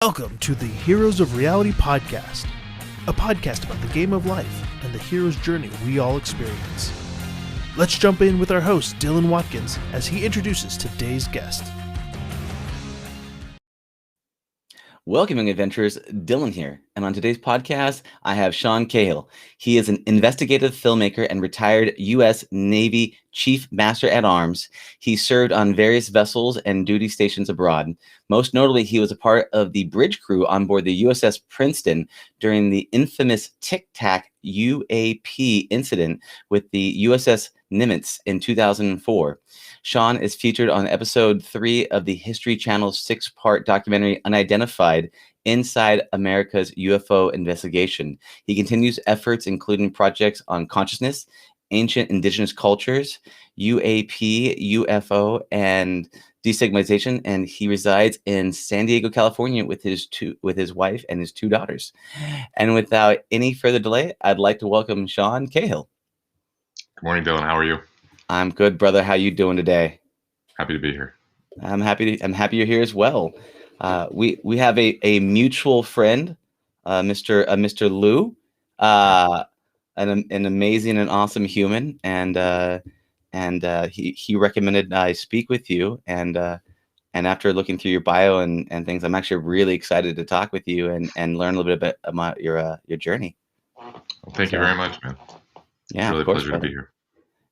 Welcome to the Heroes of Reality podcast, a podcast about the game of life and the hero's journey we all experience. Let's jump in with our host, Dylan Watkins, as he introduces today's guest. Welcoming adventurers, Dylan here, and on today's podcast, I have Sean Cahill. He is an investigative filmmaker and retired U.S. Navy Chief Master at Arms. He served on various vessels and duty stations abroad. Most notably, he was a part of the bridge crew on board the USS Princeton during the infamous Tic Tac UAP incident with the USS Nimitz in 2004. Sean is featured on episode 3 of the History Channel's 6-part documentary Unidentified: Inside America's UFO Investigation. He continues efforts including projects on consciousness, ancient indigenous cultures, UAP, UFO, and destigmatization, and he resides in San Diego, California with his wife and his 2 daughters. And without any further delay, I'd like to welcome Sean Cahill. Good morning, Dylan. How are you? I'm good, brother. How you doing today? Happy to be here. I'm happy you're here as well. We have a mutual friend, Mr. Lou, an amazing and awesome human, and he recommended I speak with you, and after looking through your bio and things, I'm actually really excited to talk with you and learn a little bit about your journey. Well, thank you very much, man. Yeah, it's really of course, a pleasure brother. to be here.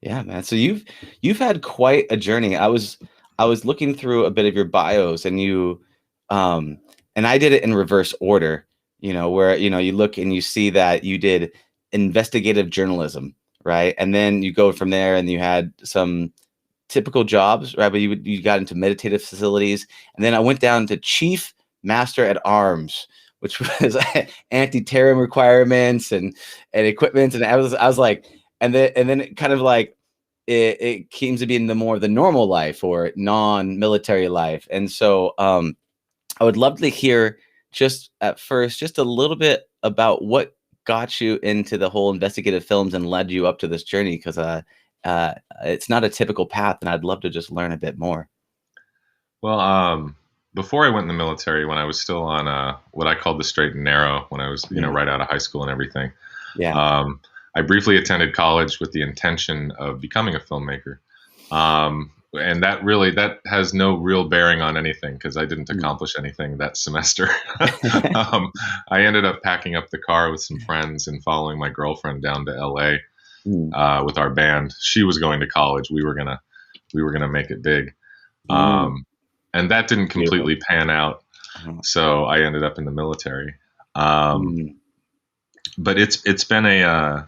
Yeah, man. So you've had quite a journey. I was looking through a bit of your bios, and and I did it in reverse order, where you look and you see that you did investigative journalism, right? And then you go from there and you had some typical jobs, right? But you got into meditative facilities, and then I went down to Chief Master at Arms, which was anti-terrorism requirements and equipment, and I was like, and then it kind of like it came to be in the more of the normal life or non-military life, and so I would love to hear just at first just a little bit about what got you into the whole investigative films and led you up to this journey, because it's not a typical path, and I'd love to just learn a bit more. Well, before I went in the military, when I was still on what I called the straight and narrow, when I was right out of high school and everything, I briefly attended college with the intention of becoming a filmmaker, and that has no real bearing on anything because I didn't accomplish anything that semester. I ended up packing up the car with some friends and following my girlfriend down to LA with our band. She was going to college. We were gonna make it big, and that didn't completely pan out. So I ended up in the military. But it's been a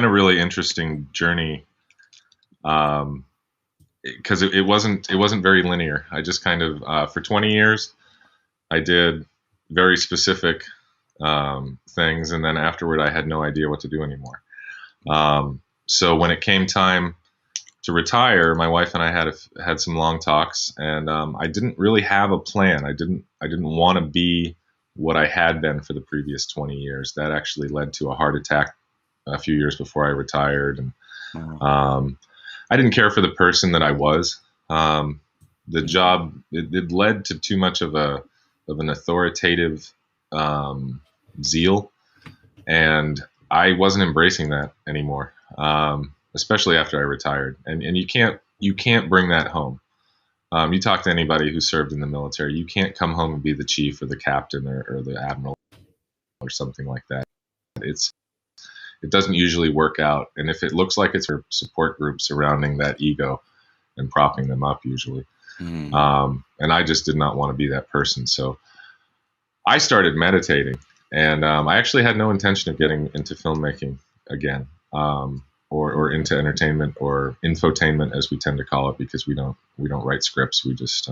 really interesting journey, because it wasn't very linear. I just kind of for 20 years I did very specific things, and then afterward I had no idea what to do anymore. So when it came time to retire, my wife and I had some long talks, and I didn't really have a plan. I didn't want to be what I had been for the previous 20 years. That actually led to a heart attack a few years before I retired, and I didn't care for the person that I was. The job it led to too much of an authoritative zeal, and I wasn't embracing that anymore. Especially after I retired, and you can't bring that home. You talk to anybody who served in the military, you can't come home and be the chief or the captain or the admiral or something like that. It doesn't usually work out, and if it looks like it's your support group surrounding that ego and propping them up usually. And I just did not want to be that person, so I started meditating, and I actually had no intention of getting into filmmaking again, or into entertainment or infotainment, as we tend to call it, because we don't write scripts. We just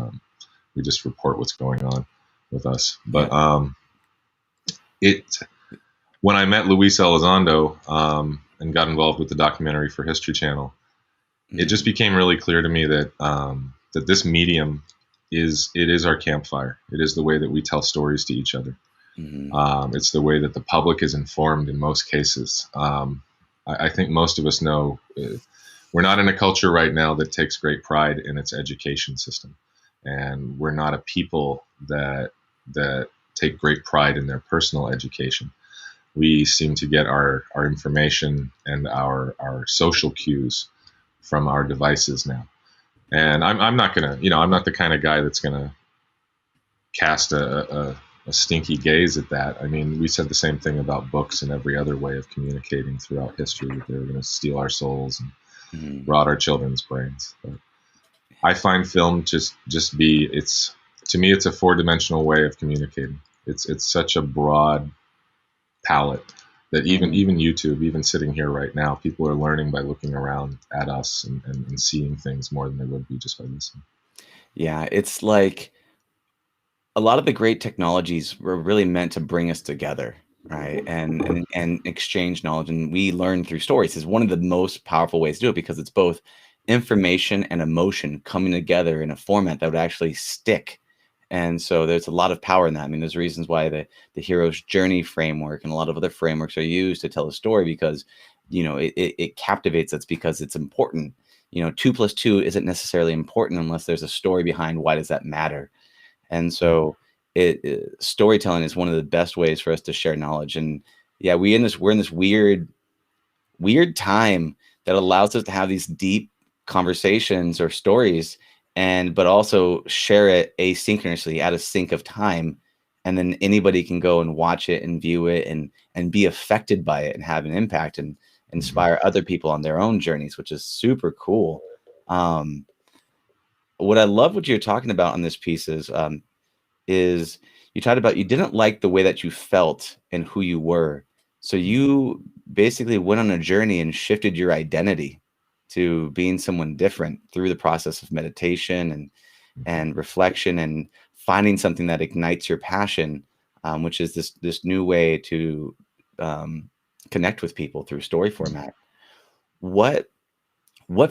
report what's going on with us. But when I met Luis Elizondo and got involved with the documentary for History Channel, it just became really clear to me that that this medium is our campfire. It is the way that we tell stories to each other. It's the way that the public is informed in most cases. I think most of us know we're not in a culture right now that takes great pride in its education system, and we're not a people that that take great pride in their personal education. We seem to get our information and our social cues from our devices now. And I'm not gonna, I'm not the kind of guy that's gonna cast a stinky gaze at that. I mean, we said the same thing about books and every other way of communicating throughout history, that they were going to steal our souls and rot our children's brains. But I find film just be, to me, it's a 4-dimensional way of communicating. It's such a broad palette that even YouTube, even sitting here right now, people are learning by looking around at us and seeing things more than they would be just by listening. Yeah, it's like a lot of the great technologies were really meant to bring us together, right? And exchange knowledge, and we learn through stories is one of the most powerful ways to do it, because it's both information and emotion coming together in a format that would actually stick. And so there's a lot of power in that. I mean, there's reasons why the hero's journey framework and a lot of other frameworks are used to tell a story, because it captivates us because it's important. 2 + 2 isn't necessarily important unless there's a story behind why does that matter. And so storytelling is one of the best ways for us to share knowledge. And yeah, we're in this weird time that allows us to have these deep conversations or stories, but also share it asynchronously at a sync of time. And then anybody can go and watch it and view it and be affected by it and have an impact and inspire other people on their own journeys, which is super cool. What I love what you're talking about on this piece is you talked about you didn't like the way that you felt and who you were. So you basically went on a journey and shifted your identity to being someone different through the process of meditation and reflection and finding something that ignites your passion, which is this new way to connect with people through story format. What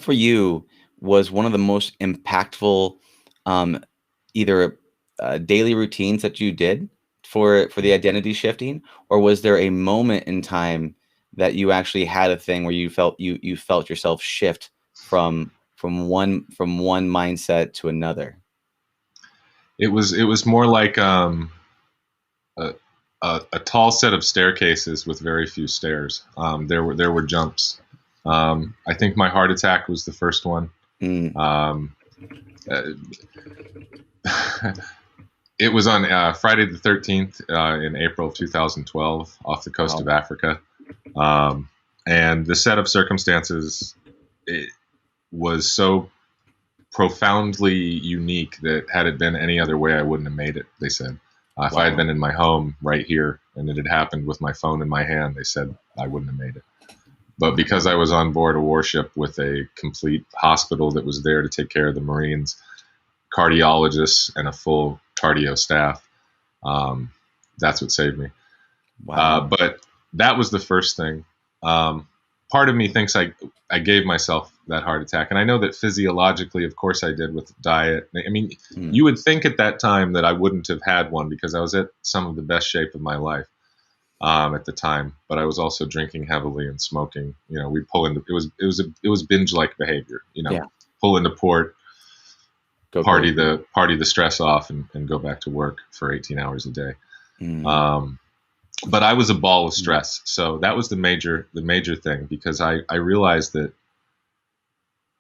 for you was one of the most impactful either daily routines that you did for the identity shifting, or was there a moment in time that you actually had a thing where you felt yourself shift from one mindset to another? It was more like a tall set of staircases with very few stairs. There were jumps. I think my heart attack was the first one. It was on Friday the 13th in April of 2012 off the coast of Africa. And the set of circumstances, it was so profoundly unique that had it been any other way, I wouldn't have made it, they said. If I had been in my home right here and it had happened with my phone in my hand, they said I wouldn't have made it. But because I was on board a warship with a complete hospital that was there to take care of the Marines, cardiologists, and a full cardio staff, that's what saved me. Wow. But that was the first thing. Part of me thinks I gave myself that heart attack. And I know that physiologically, of course I did, with diet. I mean, you would think at that time that I wouldn't have had one because I was at some of the best shape of my life at the time. But I was also drinking heavily and smoking. We'd pull into, it was binge-like behavior, pull into port, party the stress off and go back to work for 18 hours a day. But I was a ball of stress. So that was the major thing, because I realized that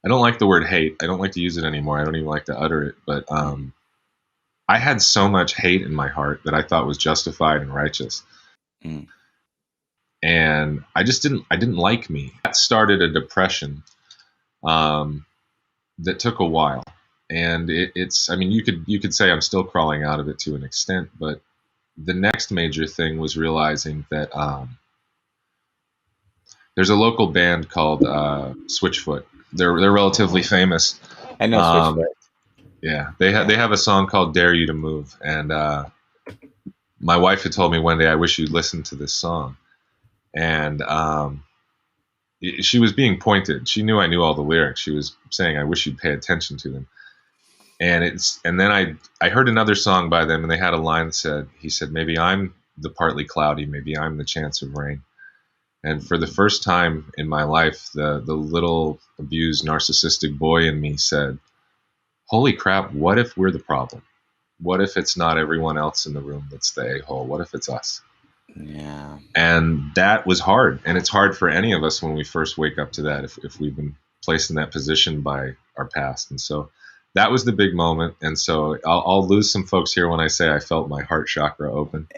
I don't like the word hate. I don't like to use it anymore. I don't even like to utter it. But I had so much hate in my heart that I thought was justified and righteous. And I didn't like me. That started a depression that took a while. And I mean, you could say I'm still crawling out of it to an extent, but the next major thing was realizing that there's a local band called Switchfoot. They're relatively famous. I know Switchfoot. Yeah, they have a song called "Dare You to Move," and my wife had told me one day, "I wish you'd listen to this song," and she was being pointed. She knew I knew all the lyrics. She was saying, "I wish you'd pay attention to them." And then I heard another song by them, and they had a line that said, he said, "Maybe I'm the partly cloudy, maybe I'm the chance of rain." And for the first time in my life, the little abused narcissistic boy in me said, "Holy crap, what if we're the problem?" what if it's not everyone else in the room that's the a-hole? What if it's us? Yeah. And that was hard. And it's hard for any of us when we first wake up to that, if we've been placed in that position by our past. And so that was the big moment. And so I'll lose some folks here when I say I felt my heart chakra open.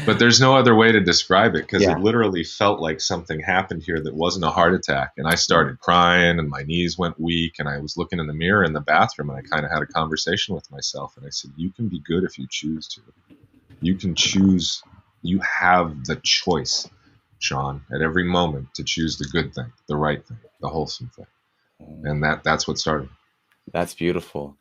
But there's no other way to describe it, because Yeah. it literally felt like something happened here that wasn't a heart attack. And I started crying and my knees went weak, and I was looking in the mirror in the bathroom, and I kind of had a conversation with myself. And I said, you can be good if you choose to. You can choose. You have the choice, Sean, at every moment to choose the good thing, the right thing, the wholesome thing. And that's what started. That's beautiful.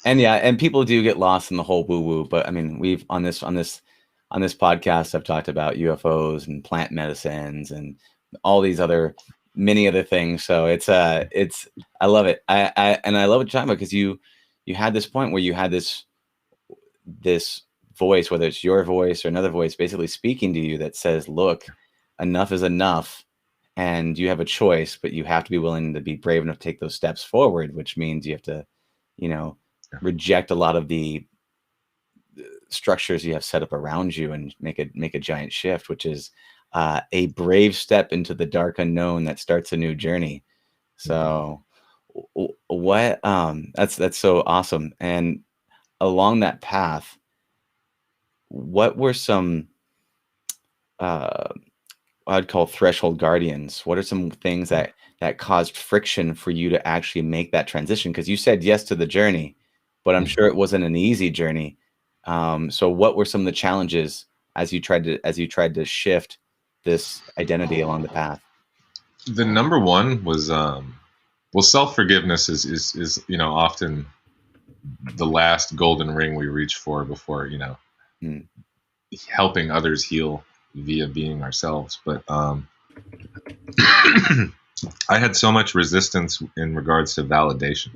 And yeah, and people do get lost in the whole woo woo, but I mean, we've on this podcast, I've talked about UFOs and plant medicines and all these many other things. So it's I love it. I love what you're talking about, because you had this point where you had this voice, whether it's your voice or another voice, basically speaking to you that says, look, enough is enough, and you have a choice, but you have to be willing to be brave enough to take those steps forward, which means you have to, reject a lot of the structures you have set up around you and make a giant shift, which is a brave step into the dark unknown that starts a new journey. So what that's so awesome. And along that path, what were some I'd call threshold guardians? What are some things that caused friction for you to actually make that transition? Because you said yes to the journey, but I'm sure it wasn't an easy journey. So what were some of the challenges as you tried to shift this identity along the path? The number one was self-forgiveness is often the last golden ring we reach for before helping others heal via being ourselves. But I had so much resistance in regards to validation.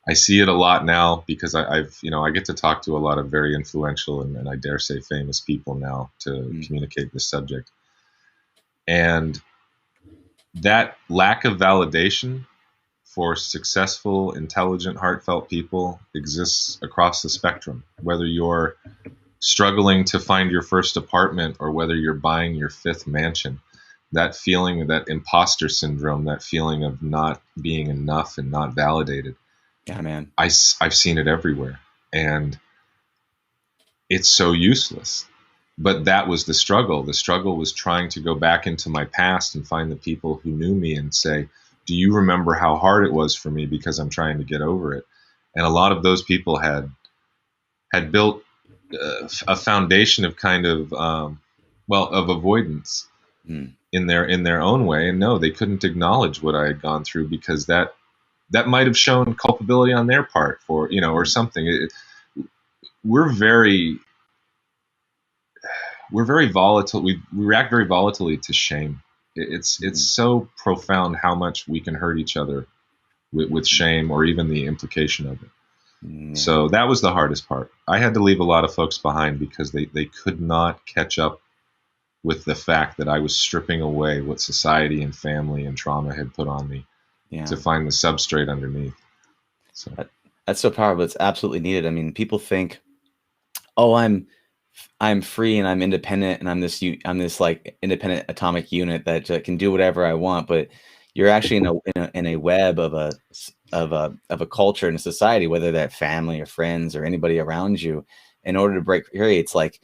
I see it a lot now because I get to talk to a lot of very influential and I dare say famous people now to communicate this subject. And that lack of validation for successful, intelligent, heartfelt people exists across the spectrum. Whether you're struggling to find your first apartment or whether you're buying your fifth mansion, that feeling, that imposter syndrome, that feeling of not being enough and not validated. Yeah, man. I've seen it everywhere, and it's so useless. But that was the struggle. The struggle was trying to go back into my past and find the people who knew me and say, do you remember how hard it was for me, because I'm trying to get over it? And a lot of those people had built a foundation of kind of of avoidance in their own way. And no, they couldn't acknowledge what I had gone through, because that might have shown culpability on their part for, or something. We're very volatile. We react very volatilely to shame. It's so profound how much we can hurt each other with shame, or even the implication of it. So that was the hardest part. I had to leave a lot of folks behind because they could not catch up with the fact that I was stripping away what society and family and trauma had put on me to find the substrate underneath. So that's so powerful. It's absolutely needed. I mean, people think, oh, I'm free and I'm independent and I'm this like independent atomic unit that can do whatever I want, but you're actually in a web of a culture and a society, whether that family or friends or anybody around you. In order to break free, it's like,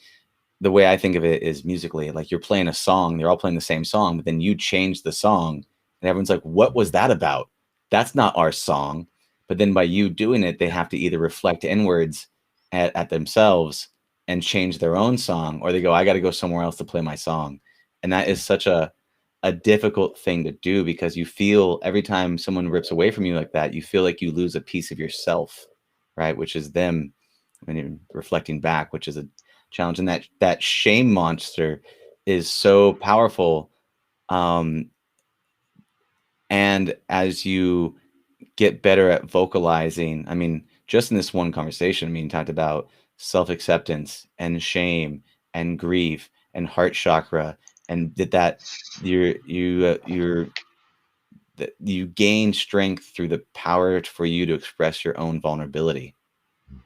the way I think of it is musically, like you're playing a song, they're all playing the same song, but then you change the song and everyone's like, what was that about? That's not our song. But then by you doing it, they have to either reflect inwards at themselves and change their own song, or they go, I got to go somewhere else to play my song. And that is such a difficult thing to do, because you feel every time someone rips away from you like that, you feel like you lose a piece of yourself, right? Which is them when you're reflecting back, which is a challenge. And that shame monster is so powerful. And as you get better at vocalizing, I mean, just in this one conversation, I mean, you talked about self-acceptance and shame and grief and heart chakra, and that you gain strength through the power for you to express your own vulnerability,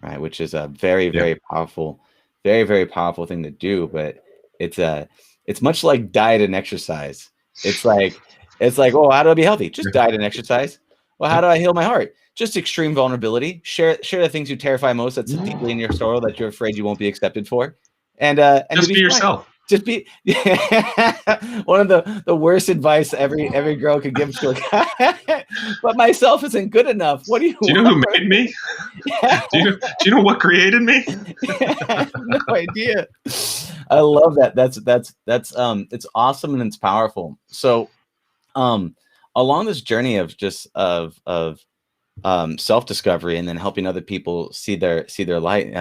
right? Which is a very, Yeah. very powerful, very, very powerful thing to do. But it's much like diet and exercise. It's like, oh, how do I be healthy? Just diet and exercise. Well, how do I heal my heart? Just extreme vulnerability. Share the things you terrify most that sit deeply in your soul that you're afraid you won't be accepted for, and you'll Just be be fine. yourself. Just be one of the worst advice every girl could give to a guy. But myself isn't good enough. What do you Do you know who made me? Do you know what created me? I have no idea. I love that. That's it's awesome and it's powerful. So along this journey of just of self-discovery and then helping other people see their light,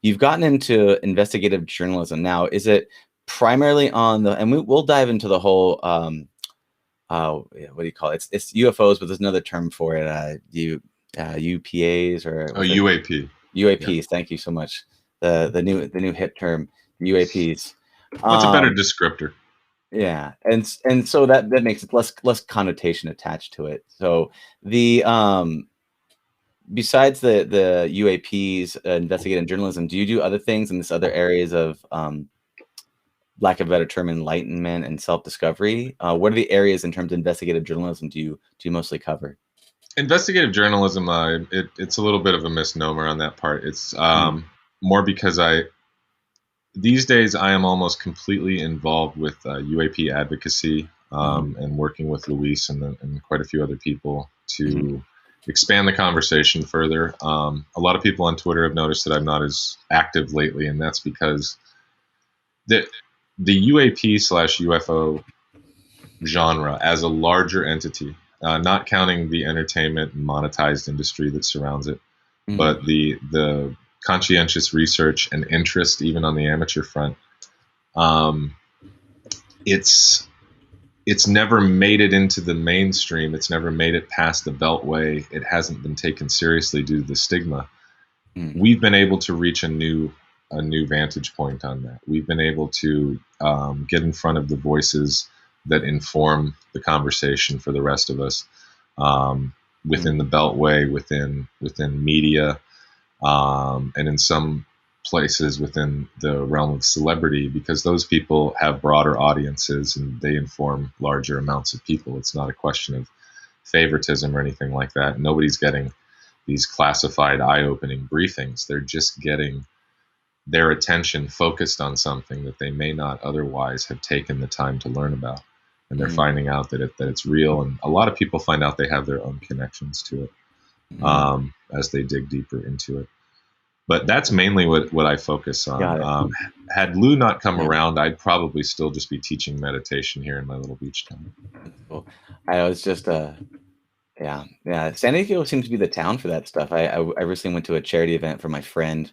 you've gotten into investigative journalism. Now, is it primarily on the, and we'll dive into the whole what do you call it? It's UFOs, but there's another term for it. UPAs or UAP. UAPs. Yeah. Thank you so much. The new hip term, UAPs. What's a better descriptor? Yeah, and so that makes it less connotation attached to it. So the besides the UAPs, investigative journalism, do you do other things in this other areas of lack of a better term, enlightenment and self-discovery? What are the areas in terms of investigative journalism do you mostly cover? Investigative journalism, it's a little bit of a misnomer on that part. It's more because these days I am almost completely involved with UAP advocacy and working with Luis and quite a few other people to expand the conversation further. A lot of people on Twitter have noticed that I'm not as active lately, and that's because the UAP/UFO genre as a larger entity, not counting the entertainment and monetized industry that surrounds it, but the conscientious research and interest, even on the amateur front, it's never made it into the mainstream. It's never made it past the beltway. It hasn't been taken seriously due to the stigma. We've been able to reach a new vantage point on that. We've been able to get in front of the voices that inform the conversation for the rest of us within the beltway, within media, and in some places within the realm of celebrity, because those people have broader audiences and they inform larger amounts of people. It's not a question of favoritism or anything like that. Nobody's getting these classified eye-opening briefings. They're just getting their attention focused on something that they may not otherwise have taken the time to learn about. And they're finding out that it's real. And a lot of people find out they have their own connections to it as they dig deeper into it. But that's mainly what I focus on. Had Lou not come around, I'd probably still just be teaching meditation here in my little beach town. Cool. I was just yeah. San Diego seems to be the town for that stuff. I recently went to a charity event for my friend.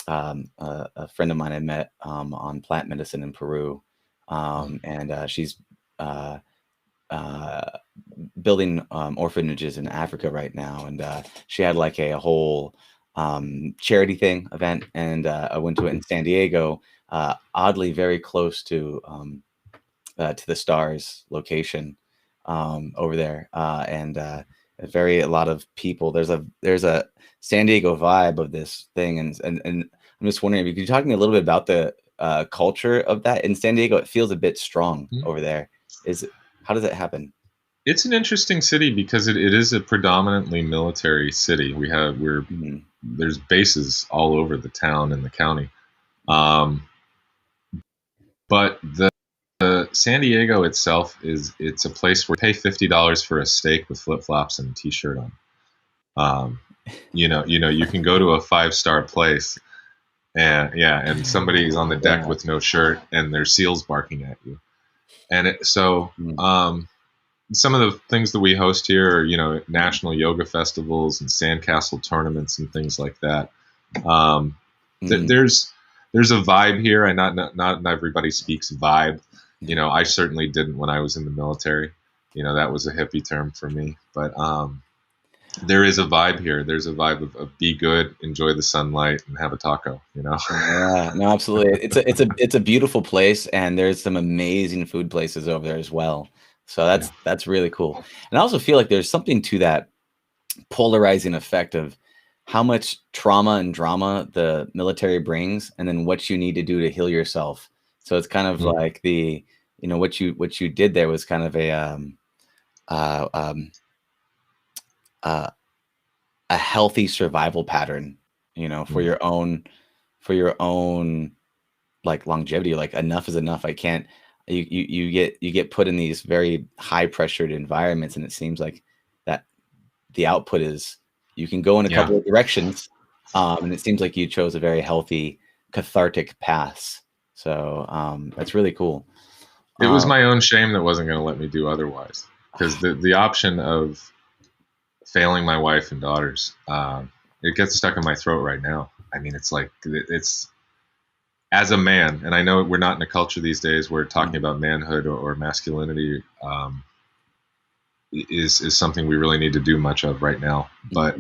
A friend of mine I met on plant medicine in Peru, and she's building orphanages in Africa right now, and she had like a whole charity event, and I went to it in San Diego, oddly very close to the Stars location over there, and a lot of people. There's a San Diego vibe of this thing, and I'm just wondering if you could talk to me a little bit about the culture of that in San Diego. It feels a bit strong over there. How does that happen? It's an interesting city because it is a predominantly military city. There's bases all over the town and the county, but the San Diego itself it's a place where you pay $50 for a steak with flip flops and a t-shirt on. You can go to a 5-star place and somebody's on the deck with no shirt and there's seals barking at you, and some of the things that we host here are, national yoga festivals and sandcastle tournaments and things like that. There's a vibe here, and not everybody speaks vibe. I certainly didn't when I was in the military. That was a hippie term for me. But there is a vibe here. There's a vibe of be good, enjoy the sunlight, and have a taco. Yeah, no, absolutely. It's a beautiful place, and there's some amazing food places over there as well. So that's really cool. And I also feel like there's something to that polarizing effect of how much trauma and drama the military brings, and then what you need to do to heal yourself. So it's kind of like what you did there was kind of uh, um, uh, a healthy survival pattern, for Mm. your own like longevity. Like, enough is enough. I can't. You get put in these very high pressured environments, and it seems like that the output is you can go in a Yeah. couple of directions, and it seems like you chose a very healthy, cathartic path. So that's really cool. It was my own shame that wasn't going to let me do otherwise, because the option of failing my wife and daughters, it gets stuck in my throat right now. I mean, it's like it's as a man, and I know we're not in a culture these days where talking about manhood or masculinity is something we really need to do much of right now. But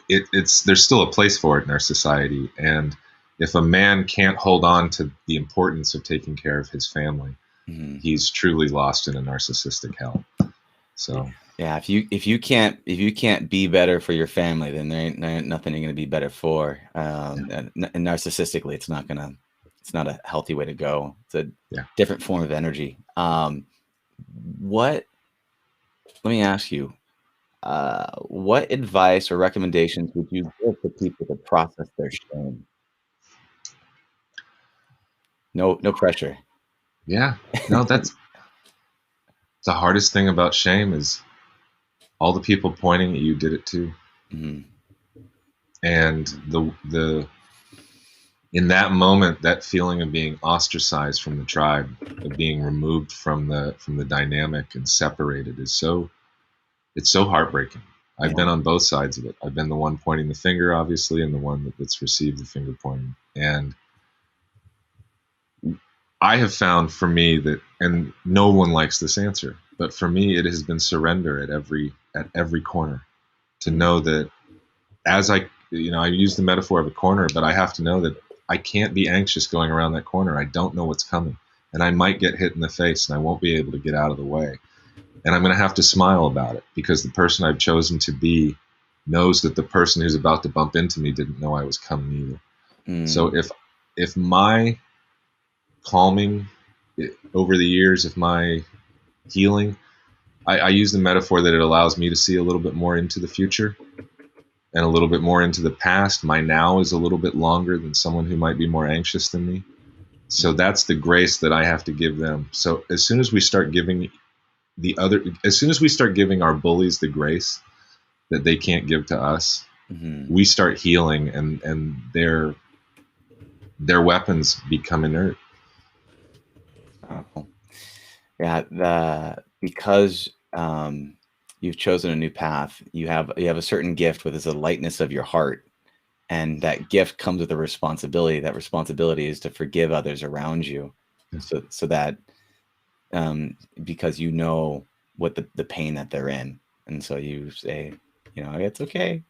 it's there's still a place for it in our society, and if a man can't hold on to the importance of taking care of his family, he's truly lost in a narcissistic hell. So yeah, if you can't be better for your family, then there ain't nothing you're gonna be better for. And narcissistically, it's not a healthy way to go. It's a different form of energy. Let me ask you, what advice or recommendations would you give to people to process their shame? No pressure. yeah, no, that's the hardest thing about shame is all the people pointing at you did it too. And the in that moment, that feeling of being ostracized from the tribe, of being removed from the dynamic and separated, it's so heartbreaking. I've been on both sides of it. I've been the one pointing the finger, obviously, and the one that's received the finger pointing. And I have found for me that, and no one likes this answer, but for me, it has been surrender at every corner. To know that, as I use the metaphor of a corner, but I have to know that I can't be anxious going around that corner. I don't know what's coming, and I might get hit in the face, and I won't be able to get out of the way. And I'm going to have to smile about it, because the person I've chosen to be knows that the person who's about to bump into me didn't know I was coming either. So if my calming over the years, if my healing, I use the metaphor that it allows me to see a little bit more into the future and a little bit more into the past. My now is a little bit longer than someone who might be more anxious than me. So that's the grace that I have to give them. So as soon as we start giving our bullies the grace that they can't give to us, we start healing, and their weapons become inert. Yeah, because you've chosen a new path, you have a certain gift, with is the lightness of your heart, and that gift comes with a responsibility. That responsibility is to forgive others around you, so that because you know what the pain that they're in, and so you say, it's okay.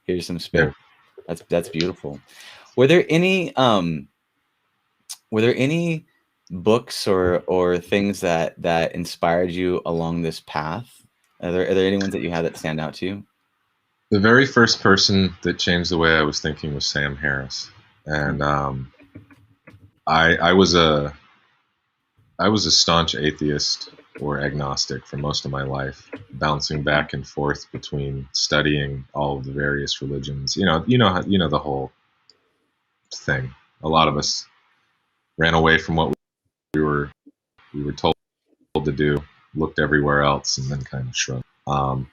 Here's some space. That's beautiful. Were there any books or things that inspired you along this path? Are there any ones that you have that stand out to you? The very first person that changed the way I was thinking was Sam Harris, and I was a staunch atheist or agnostic for most of my life, bouncing back and forth between studying all of the various religions. The whole thing. A lot of us ran away from what we were told to do, looked everywhere else, and then kind of shrugged. I'm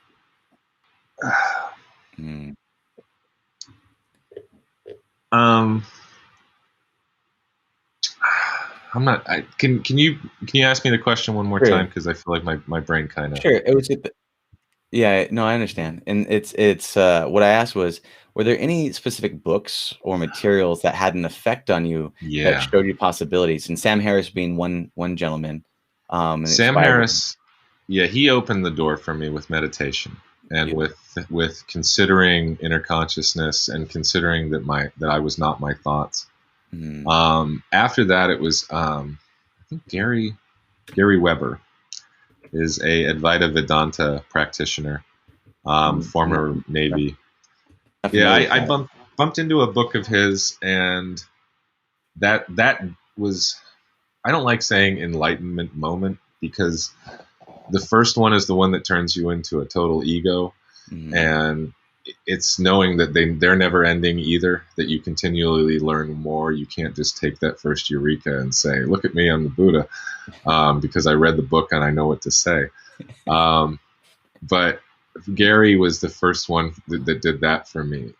not. Can you ask me the question one more time, because I feel like my brain kind of. Sure. It was yeah. No, I understand. And it's what I asked was, were there any specific books or materials that had an effect on you that showed you possibilities? And Sam Harris being one gentleman. Sam Harris, he opened the door for me with meditation and with considering inner consciousness and considering that I was not my thoughts. After that, it was I think Gary Weber is a Advaita Vedanta practitioner, former Navy. Not Yeah, familiar with I that. bumped into a book of his, and that was, I don't like saying enlightenment moment, because the first one is the one that turns you into a total ego, Mhm. and it's knowing that they're never ending either, that you continually learn more. You can't just take that first eureka and say, look at me, I'm the Buddha, because I read the book and I know what to say. But Gary was the first one that did that for me.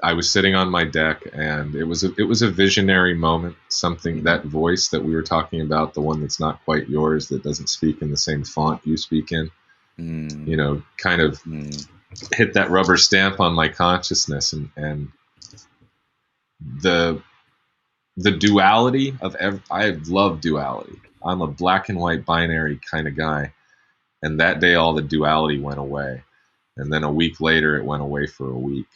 I was sitting on my deck, and it was a visionary moment. Something, Mhm. that voice that we were talking about, the one that's not quite yours, that doesn't speak in the same font you speak in, Mhm. kind of Mhm. hit that rubber stamp on my consciousness, and the duality of I love duality. I'm a black and white binary kind of guy, and that day all the duality went away, and then a week later it went away for a week.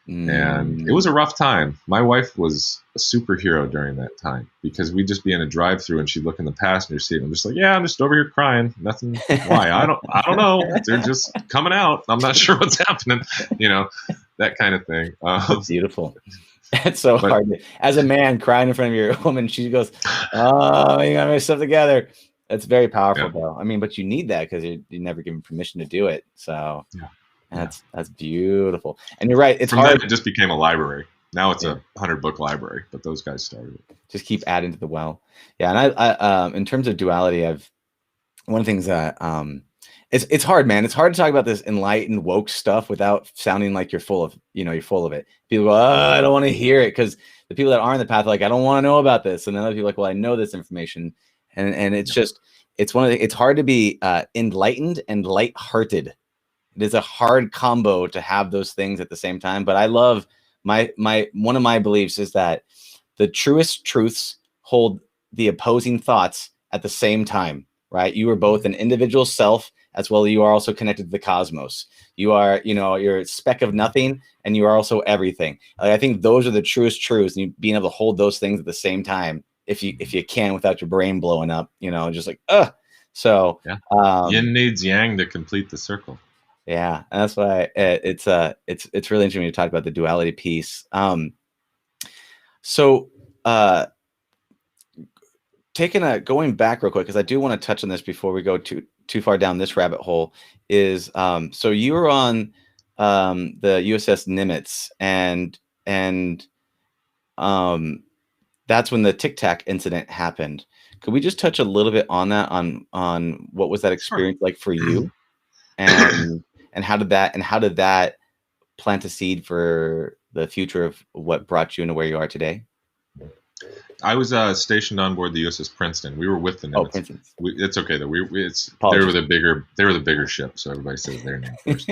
And it was Mhm. a rough time. My wife was a superhero during that time, because we'd just be in a drive-through and she'd look in the passenger seat and I'm just like, yeah, I'm just over here crying. Nothing. Why? I don't know. They're just coming out. I'm not sure what's happening. You know, that kind of thing. That's beautiful. It's so But hard. As a man crying in front of your woman, she goes, "Oh, you got my stuff together." That's very powerful, yeah, though. I mean, but you need that because you're never given permission to do it. So yeah, yeah. that's beautiful. And you're right. It's From that, hard. it just became a library. Now it's Yeah, a 100-book library, but those guys started it. just keep adding to the well. Yeah, and in terms of duality, one of the things that it's hard, man. It's hard to talk about this enlightened woke stuff without sounding like you're full of it. People go, oh, I don't want to hear it, because the people that are in the path are like, I don't want to know about this, and then other people are like, well, I know this information, and it's Yeah. just it's hard to be enlightened and lighthearted. It is a hard combo to have those things at the same time. But I love my one of my beliefs is that the truest truths hold the opposing thoughts at the same time, right? You are both an individual self, as well as you are also connected to the cosmos. You are, you're a speck of nothing, and you are also everything. Like, I think those are the truest truths, and you being able to hold those things at the same time, if you can, without your brain blowing up, just like, so Yeah. um Yin needs yang to complete the circle. yeah, and that's why it's really interesting when you talk about the duality piece. So going back real quick, because I do want to touch on this before we go too far down this rabbit hole. Is so you were on the USS Nimitz, and that's when the Tic Tac incident happened. Could we just touch a little bit on that, on what was that Sure. experience like for you, and how did that plant a seed for the future of what brought you into where you are today? I was stationed on board the USS Princeton. We were with the Oh, Nimitz. Princeton's. It's okay though. They were Apologies. the bigger ship, so everybody says their name first.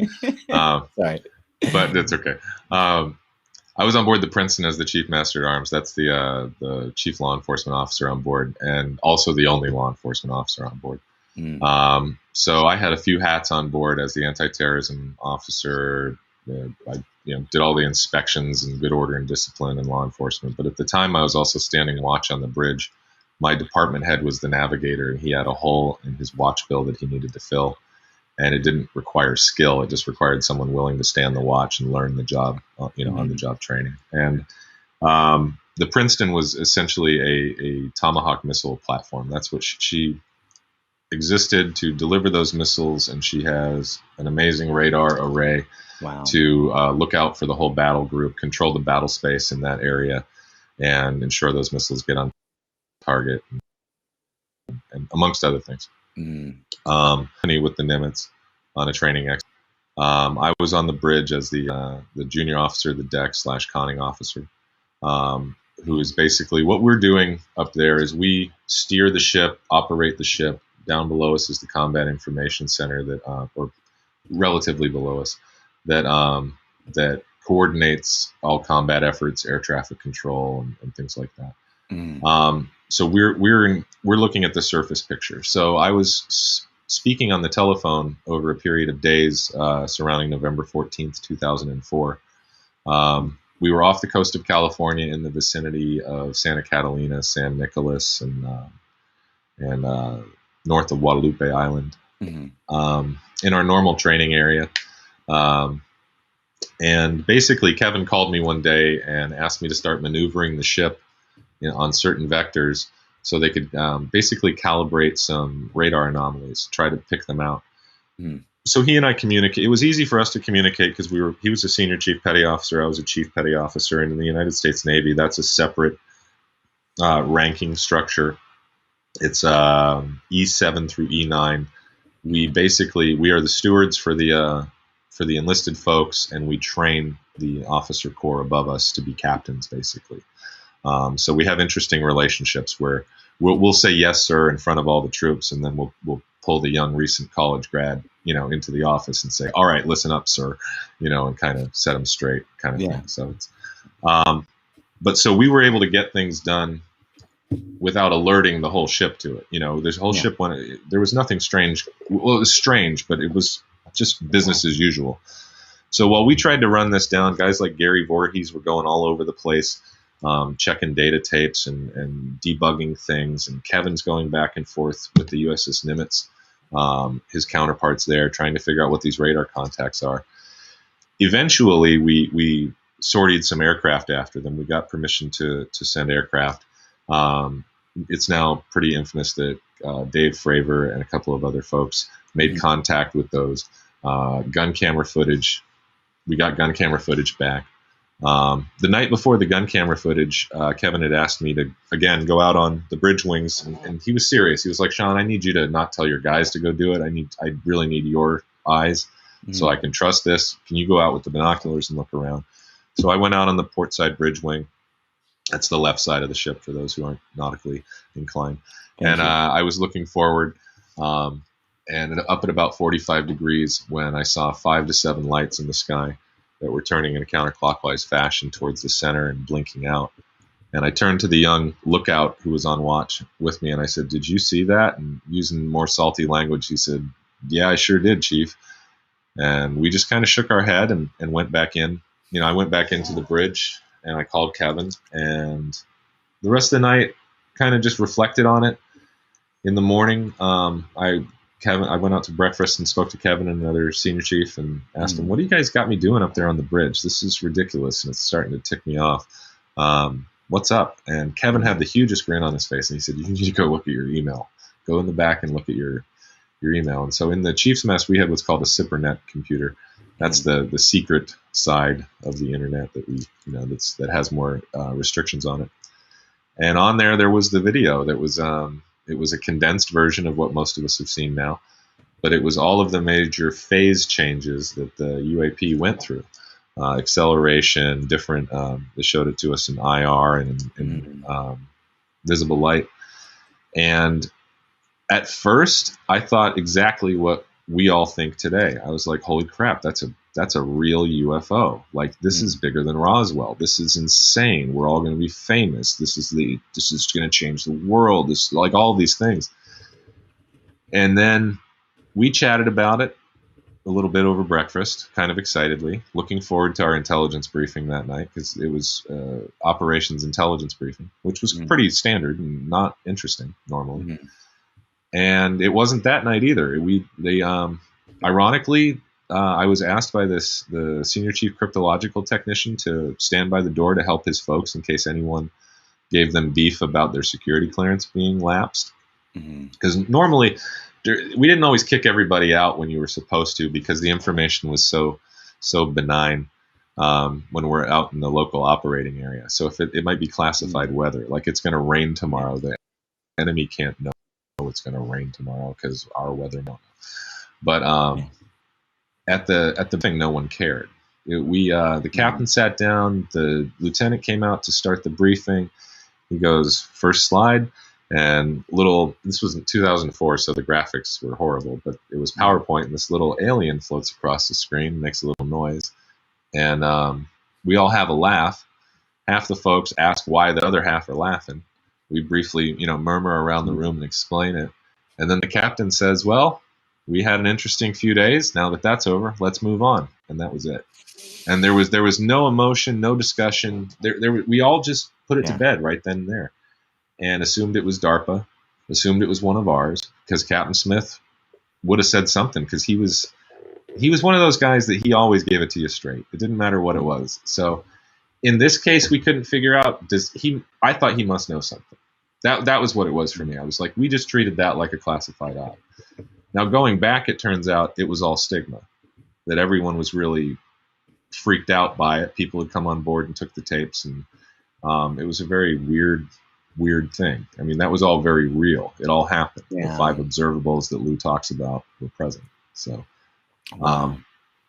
Sorry. But that's okay. I was on board the Princeton as the chief master at arms. That's the chief law enforcement officer on board, and also the only law enforcement officer on board. So I had a few hats on board as the anti-terrorism officer. I did all the inspections and good order and discipline and law enforcement. But at the time, I was also standing watch on the bridge. My department head was the navigator, and he had a hole in his watch bill that he needed to fill. And it didn't require skill; it just required someone willing to stay on the watch and learn the job, on the job training. And the Princeton was essentially a Tomahawk missile platform. That's what she existed to deliver those missiles, and she has an amazing radar array. Wow. To look out for the whole battle group, control the battle space in that area, and ensure those missiles get on target, and amongst other things. With the Nimitz on a training I was on the bridge as the junior officer, the deck / conning officer, who is basically what we're doing up there is we steer the ship, operate the ship. Down below us is the Combat Information Center or relatively below us, that coordinates all combat efforts, air traffic control, and things like that. So we're looking at the surface picture. So I was speaking on the telephone over a period of days surrounding November 14th, 2004. We were off the coast of California in the vicinity of Santa Catalina, San Nicolas, and north of Guadalupe Island. In our normal training area. And basically, Kevin called me one day and asked me to start maneuvering the ship on certain vectors so they could basically calibrate some radar anomalies, try to pick them out. Mm. So he and I communicate. It was easy for us to communicate because he was a senior chief petty officer, I was a chief petty officer, and in the United States Navy, that's a separate ranking structure. It's E7 through E9. We are the stewards for the enlisted folks, and we train the officer corps above us to be captains, basically. So we have interesting relationships where we'll say yes, sir, in front of all the troops, and then we'll pull the young recent college grad, into the office and say, all right, listen up, sir, and kind of set them straight, kind of thing. So it's, but so we were able to get things done without alerting the whole ship to it. This whole ship there was nothing strange. Well, it was strange, but it was just business as usual. So while we tried to run this down, guys like Gary Voorhees were going all over the place, checking data tapes and debugging things. And Kevin's going back and forth with the USS Nimitz, his counterparts there, trying to figure out what these radar contacts are. Eventually, we sorted some aircraft after them. We got permission to send aircraft. It's now pretty infamous that Dave Fravor and a couple of other folks made contact with those. Gun camera footage. We got gun camera footage back. The night before the gun camera footage, Kevin had asked me to, again, go out on the bridge wings, and he was serious. He was like, Sean, I need you to not tell your guys to go do it. I really need your eyes so I can trust this. Can you go out with the binoculars and look around? So I went out on the port side bridge wing. That's the left side of the ship for those who aren't nautically inclined. And I was looking forward, and up at about 45 degrees when I saw 5 to 7 lights in the sky that were turning in a counterclockwise fashion towards the center and blinking out. And I turned to the young lookout who was on watch with me, and I said, did you see that? And using more salty language, he said, yeah, I sure did, Chief. And we just kind of shook our head and went back in. I went back into the bridge, and I called Kevin, and the rest of the night kind of just reflected on it. In the morning, I went out to breakfast and spoke to Kevin and another senior chief and asked him, what do you guys got me doing up there on the bridge? This is ridiculous, and it's starting to tick me off. What's up? And Kevin had the hugest grin on his face, and he said, you need to go look at your email. Go in the back and look at your email. And so in the chief's mess, we had what's called a SIPRNet computer. That's the secret side of the internet that that has more restrictions on it. And on there was the video that was it was a condensed version of what most of us have seen now, but it was all of the major phase changes that the UAP went through, acceleration, different. They showed it to us in IR and in visible light. And at first, I thought exactly what we all think today. I was like, holy crap, that's a real UFO. Like, this is bigger than Roswell. This is insane. We're all going to be famous. This is going to change the world. This, like, all these things. And then we chatted about it a little bit over breakfast, kind of excitedly, looking forward to our intelligence briefing that night, because it was operations intelligence briefing, which was pretty standard and not interesting normally. And it wasn't that night either. Ironically, I was asked by the senior chief cryptological technician to stand by the door to help his folks in case anyone gave them beef about their security clearance being lapsed. Because normally, we didn't always kick everybody out when you were supposed to, because the information was so benign when we're out in the local operating area. So if it might be classified weather, like it's going to rain tomorrow, the enemy can't know it's going to rain tomorrow because our weather don't know. But at the thing, no one cared. The captain sat down, the lieutenant came out to start the briefing. He goes, first slide, and this was in 2004, so the graphics were horrible, but it was PowerPoint, and this little alien floats across the screen, makes a little noise, and we all have a laugh. Half the folks ask why the other half are laughing. We briefly, murmur around the room and explain it. And then the captain says, well, we had an interesting few days. Now that that's over, let's move on. And that was it. And there was no emotion, no discussion. We all just put it to bed right then and there, and assumed it was DARPA, assumed it was one of ours, because Captain Smith would have said something, because he was he was one of those guys that he always gave it to you straight. It didn't matter what it was. So in this case, we couldn't figure out, I thought he must know something. That was what it was for me. I was like, we just treated that like a classified op. Now going back, it turns out it was all stigma, that everyone was really freaked out by it. People had come on board and took the tapes, and it was a very weird thing. I mean, that was all very real. It all happened. Yeah. The 5 observables that Lou talks about were present. So, Wow.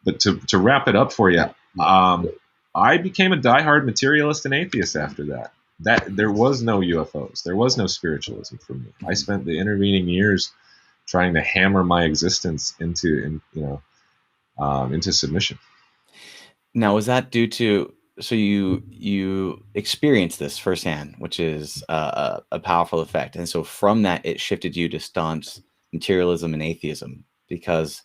but to wrap it up for you, I became a diehard materialist and atheist after that. That there was no UFOs, there was no spiritualism for me. I spent the intervening years trying to hammer my existence into submission. Now, was that due to, so you experienced this firsthand, which is a powerful effect, and so from that it shifted you to staunch materialism and atheism, because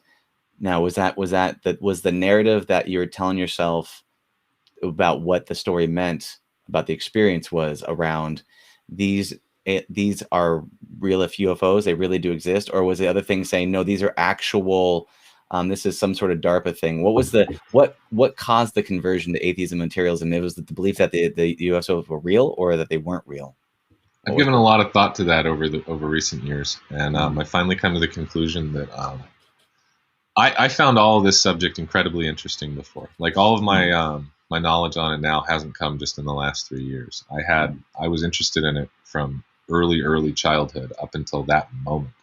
now was the narrative that you were telling yourself about what the story meant about the experience was around these are real UFOs, they really do exist, or was the other thing saying no, these are actual, this is some sort of DARPA thing? What was what caused the conversion to atheism and materialism? It was the belief that the UFOs were real or that they weren't real? I've given a lot of thought to that over recent years, and I finally come to the conclusion that I found all of this subject incredibly interesting before. Like all of my my knowledge on it now hasn't come just in the last 3 years. I was interested in it from early childhood up until that moment.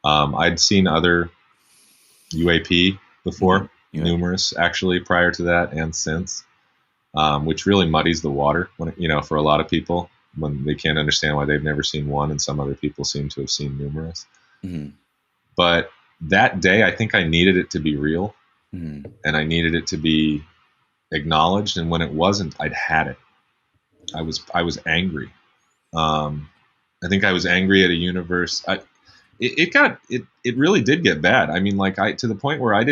I'd seen other UAP before, numerous actually prior to that and since, which really muddies the water when for a lot of people when they can't understand why they've never seen one and some other people seem to have seen numerous. Mm-hmm. But that day, I think I needed it to be real, Mm-hmm. and I needed it to be acknowledged. And when it wasn't, I'd had it. I was angry. I think I was angry at a universe. It really did get bad. I mean, to the point where I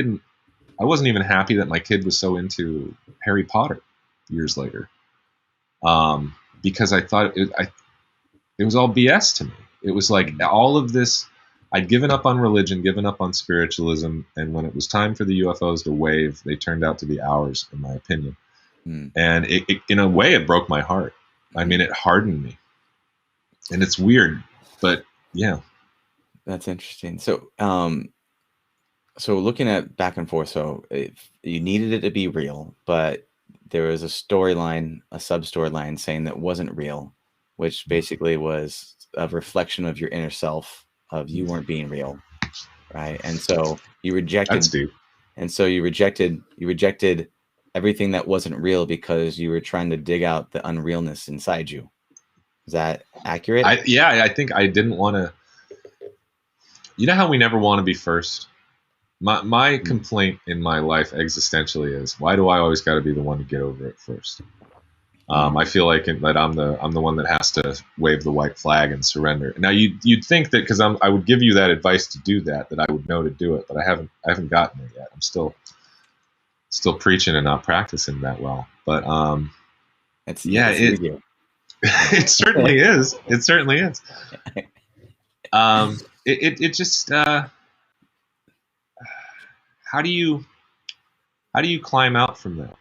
wasn't even happy that my kid was so into Harry Potter years later, because I thought it was all BS to me. It was like all of this. I'd given up on religion, given up on spiritualism, and when it was time for the UFOs to wave, they turned out to be ours, in my opinion. Mm. And it in a way, it broke my heart. I mean, it hardened me. And it's weird, but yeah. That's interesting. So, so looking at back and forth, so you needed it to be real, but there was a storyline, a sub-storyline saying that wasn't real, which basically was a reflection of your inner self, of you weren't being real, right? And so you rejected. That's deep. And so you rejected everything that wasn't real because you were trying to dig out the unrealness inside you. Is that accurate? I think I didn't want to. You know how we never want to be first? My complaint in my life existentially is, why do I always got to be the one to get over it first? I feel like that I'm the one that has to wave the white flag and surrender. Now you'd think that because I would give you that advice to do that I would know to do it, but I haven't gotten there yet. I'm still preaching and not practicing that well. But it certainly is. It certainly is. It just how do you climb out from that?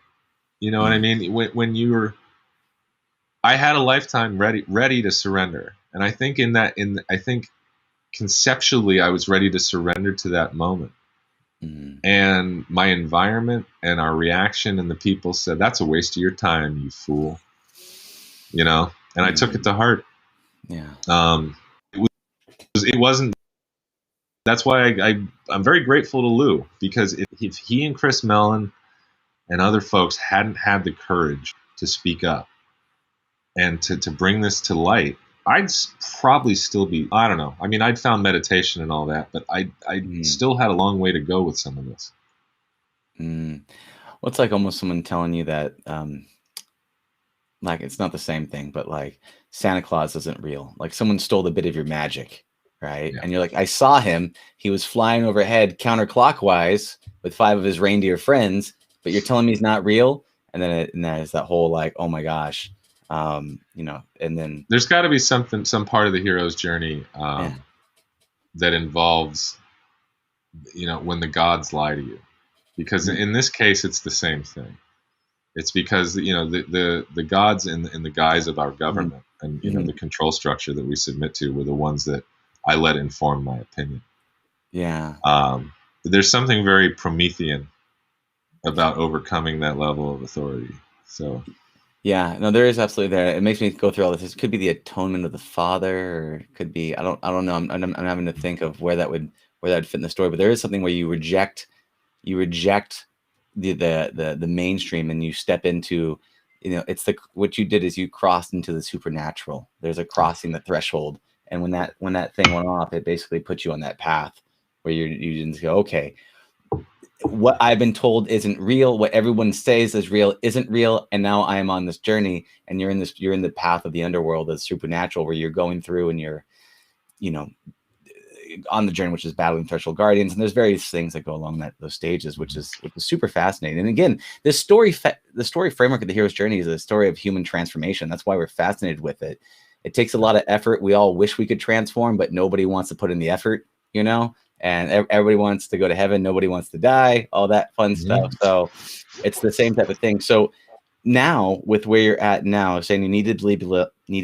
You know what I mean? When you were, I had a lifetime ready to surrender, and I think I think conceptually I was ready to surrender to that moment. Mm-hmm. And my environment and our reaction and the people said, "That's a waste of your time, you fool." You know, and I took it to heart. Yeah. It wasn't. That's why I'm very grateful to Lou, because if he and Chris Mellon and other folks hadn't had the courage to speak up and to bring this to light, I'd probably still be, I don't know. I mean, I'd found meditation and all that, but I still had a long way to go with some of this. Well, it's like almost someone telling you that, like, it's not the same thing, but like Santa Claus isn't real. Like someone stole a bit of your magic, right? Yeah. And you're like, I saw him. He was flying overhead counterclockwise with 5 of his reindeer friends, but you're telling me he's not real? And then there's that whole like, oh my gosh, and then there's got to be some part of the hero's journey that involves, when the gods lie to you. because in this case, it's the same thing. It's because the gods in the guise of our government and the control structure that we submit to were the ones that I let inform my opinion. Yeah. There's something very Promethean about overcoming that level of authority. So. Yeah, no, there is absolutely there. It makes me go through all this. It could be the atonement of the father, or it could be I don't know. I'm having to think of where that would fit in the story. But there is something where you reject the mainstream and you step into, it's what you did is you crossed into the supernatural. There's a crossing the threshold, and when that thing went off, it basically put you on that path where you didn't go, okay, what I've been told isn't real, what everyone says is real isn't real, and now I am on this journey, and you're in the path of the underworld, the supernatural, where you're going through and you're on the journey, which is battling threshold guardians, and there's various things that go along those stages, which is super fascinating. And again, the story framework of the hero's journey is a story of human transformation. That's why we're fascinated with it. It takes a lot of effort. We all wish we could transform, but nobody wants to put in the effort, and everybody wants to go to heaven. Nobody wants to die, all that fun stuff. So it's the same type of thing. So now, with where you're at now, saying you needing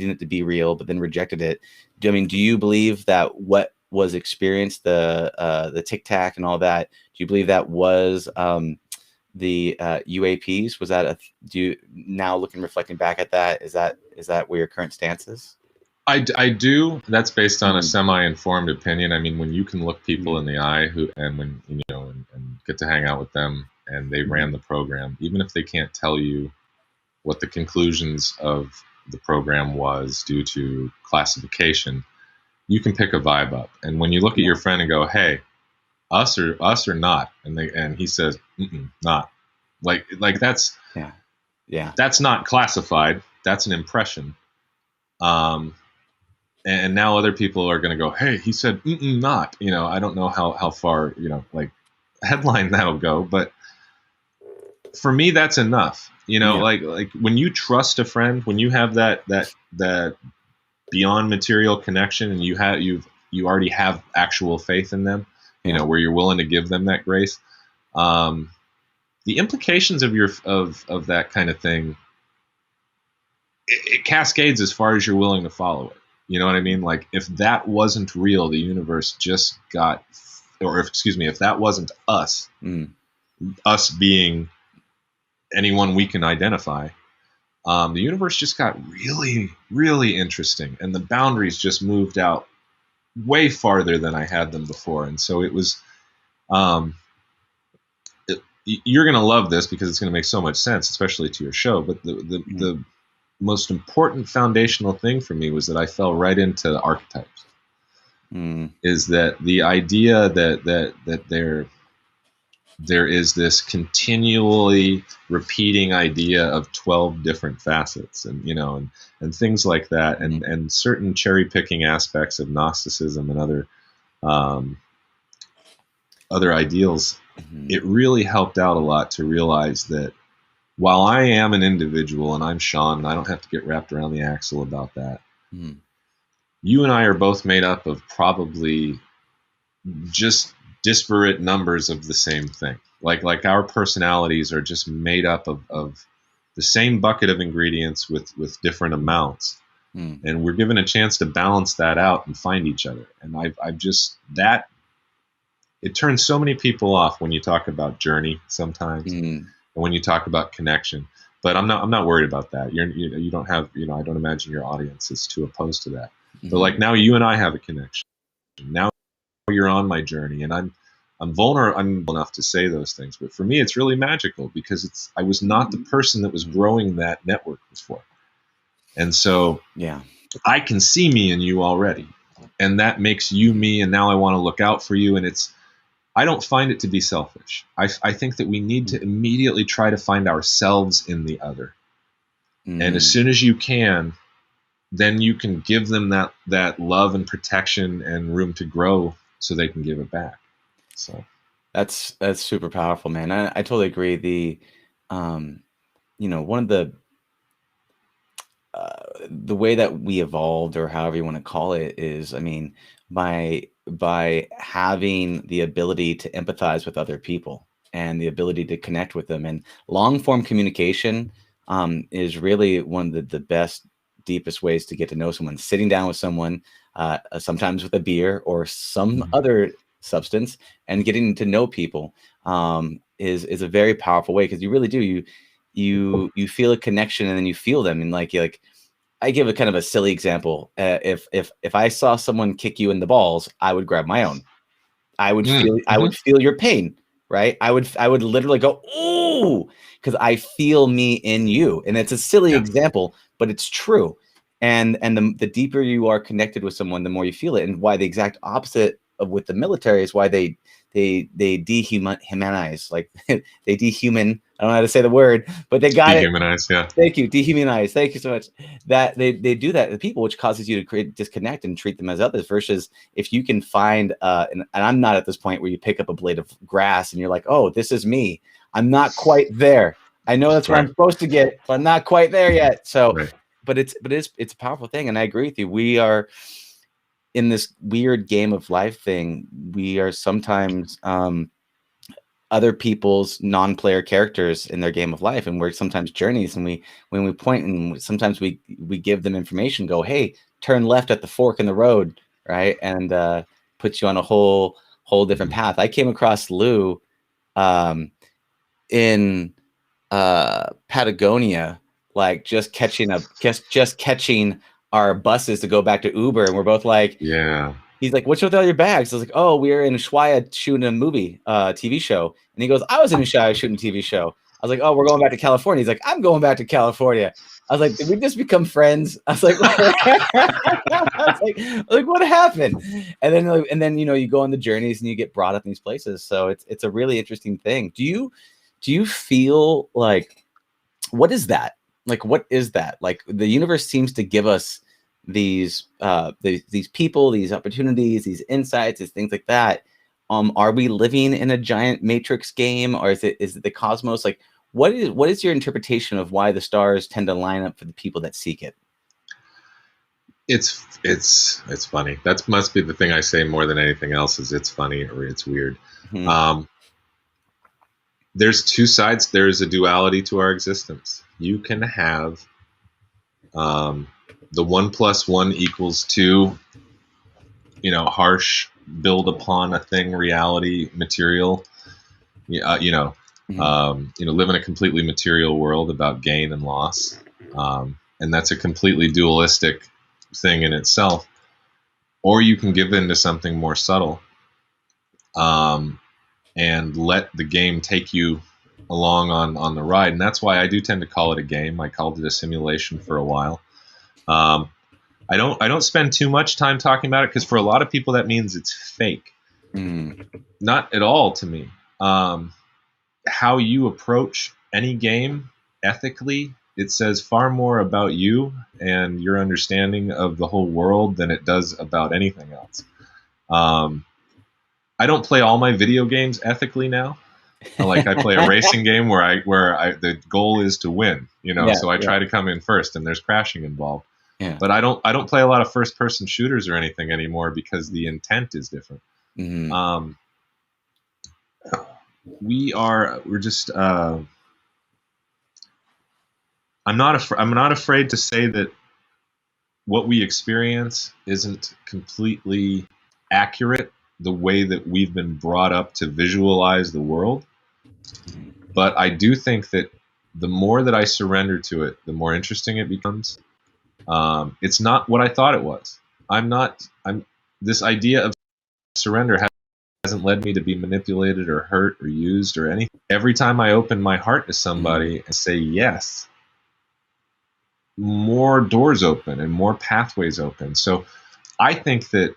it to be real, but then rejected it. Do you believe that what was experienced, the Tic Tac and all that, do you believe that was the UAPs? Was that now reflecting back at that, is that where your current stance is? I do. That's based on a semi-informed opinion. I mean, when you can look people in the eye and get to hang out with them, and they ran the program, even if they can't tell you what the conclusions of the program was due to classification, you can pick a vibe up. And when you look at your friend and go, "Hey, us or not," and he says, "Not," like that's that's not classified. That's an impression. And now other people are going to go, "Hey, he said not." I don't know how far headline that'll go, but for me, that's enough. Like when you trust a friend, when you have that beyond material connection, and you already have actual faith in them, where you're willing to give them that grace. The implications of of that kind of thing, it cascades as far as you're willing to follow it. You know what I mean? Like, if that wasn't real, the universe just got, if that wasn't us, us being anyone we can identify, the universe just got really, really interesting, and the boundaries just moved out way farther than I had them before. And so it was, you're going to love this because it's going to make so much sense, especially to your show. But the most important foundational thing for me was that I fell right into archetypes. Is that the idea that there is this continually repeating idea of 12 different facets, and and things like that, and certain cherry picking aspects of Gnosticism and other ideals. It really helped out a lot to realize that while I am an individual and I'm Sean, and I don't have to get wrapped around the axle about that, you and I are both made up of probably just disparate numbers of the same thing. Like our personalities are just made up of the same bucket of ingredients with different amounts. And we're given a chance to balance that out and find each other. And I've just, that, it turns so many people off when you talk about journey sometimes, and when you talk about connection. But I'm not worried about that. You don't have, I don't imagine your audience is too opposed to that. But like, now you and I have a connection. Now you're on my journey, and I'm vulnerable enough to say those things. But for me, it's really magical because I was not the person that was growing that network before. And so I can see me in you already, and that makes you me. And now I want to look out for you. And I don't find it to be selfish. I think that we need to immediately try to find ourselves in the other. And as soon as you can, then you can give them that love and protection and room to grow so they can give it back. So that's super powerful, man. I totally agree. One of the way that we evolved, or however you want to call it, is, by having the ability to empathize with other people. and the ability to connect with them. And long form communication is really one of the best, deepest ways to get to know someone. Sitting down with someone, sometimes with a beer or some other substance, and getting to know people is a very powerful way, because you really do. You feel a connection, and then you feel them. And like I give a kind of a silly example. If I saw someone kick you in the balls, I would grab my own. I would feel your pain, right? I would literally go, ooh, because I feel me in you. And it's a silly example, but it's true. And the deeper you are connected with someone, the more you feel it. And why the exact opposite of with the military is why they dehumanize, like they dehuman. I don't know how to say the word, but they got it. Dehumanize, yeah. Thank you. Dehumanize. Thank you so much. That they do that to people, which causes you to create disconnect and treat them as others, versus if you can find, and I'm not at this point where you pick up a blade of grass and you're like, oh, this is me. I'm not quite there. I know that's where I'm supposed to get, but I'm not quite there yet. So, but it's a powerful thing. And I agree with you. We are in this weird game of life thing. We are sometimes, other people's non-player characters in their game of life, and we're sometimes journeys, and when we point, and sometimes we give them information, go, hey, turn left at the fork in the road, right? And put you on a whole different path. I came across Lou in Patagonia, like just catching our buses to go back to Uber, and we're both like, yeah. He's like, what's with all your bags? I was like, oh, we were in Ushuaia shooting a movie, TV show. And he goes, I was in Ushuaia shooting a TV show. I was like, oh, we're going back to California. He's like, I'm going back to California. I was like, did we just become friends? I was like, what happened? And then you go on the journeys and you get brought up in these places. So it's a really interesting thing. Do you feel like, what is that? Like, what is that? Like, the universe seems to give us these people, these opportunities, these insights, these things like that. Are we living in a giant matrix game, or is it the cosmos? Like, what is your interpretation of why the stars tend to line up for the people that seek it? It's funny. That must be the thing I say more than anything else, is it's funny or it's weird. There's two sides. There's a duality to our existence. You can have the 1 + 1 = 2, harsh, build upon a thing, reality, material, live in a completely material world about gain and loss. And that's a completely dualistic thing in itself. Or you can give in to something more subtle, and let the game take you along on the ride. And that's why I do tend to call it a game. I called it a simulation for a while. I don't spend too much time talking about it, because for a lot of people that means it's fake. Not at all to me. How you approach any game ethically, it says far more about you and your understanding of the whole world than it does about anything else. I don't play all my video games ethically now. Like, I play a racing game where the goal is to win, so I try to come in first, and there's crashing involved. Yeah. But I don't play a lot of first person shooters or anything anymore, because the intent is different. We're just I'm not afraid to say that what we experience isn't completely accurate, the way that we've been brought up to visualize the world. But I do think that the more that I surrender to it, the more interesting it becomes. It's not what I thought it was. This idea of surrender hasn't led me to be manipulated or hurt or used or anything. Every time I open my heart to somebody and say yes, more doors open and more pathways open. So I think that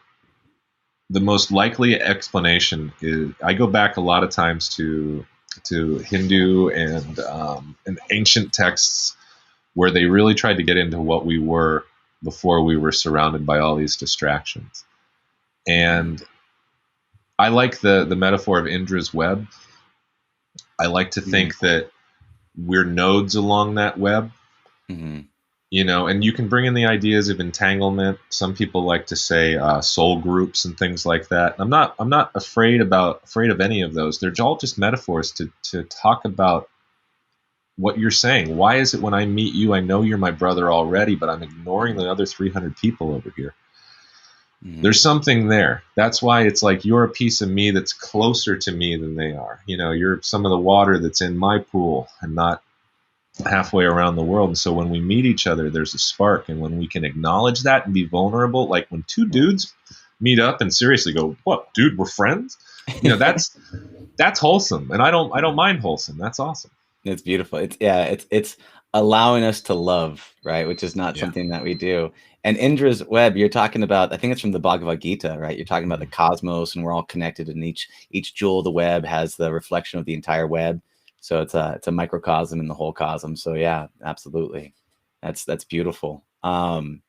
the most likely explanation is, I go back a lot of times to Hindu and ancient texts, where they really tried to get into what we were before we were surrounded by all these distractions. And I like the metaphor of Indra's web. I like to think that we're nodes along that web. And you can bring in the ideas of entanglement. Some people like to say soul groups and things like that. I'm not afraid of any of those. They're all just metaphors to talk about what you're saying. Why is it when I meet you, I know you're my brother already, but I'm ignoring the other 300 people over here? Mm-hmm. There's something there. That's why it's like you're a piece of me that's closer to me than they are. You're some of the water that's in my pool and not halfway around the world. And so when we meet each other, there's a spark. And when we can acknowledge that and be vulnerable, like when two dudes meet up and seriously go, "What, dude, we're friends?" That's wholesome. And I don't mind wholesome. That's awesome. It's beautiful. It's allowing us to love, right? Which is not something that we do. And Indra's web, you're talking about, I think it's from the Bhagavad Gita, right? You're talking about the cosmos, and we're all connected, and each jewel of the web has the reflection of the entire web. So it's a microcosm in the whole cosmos. So yeah, absolutely. That's beautiful. And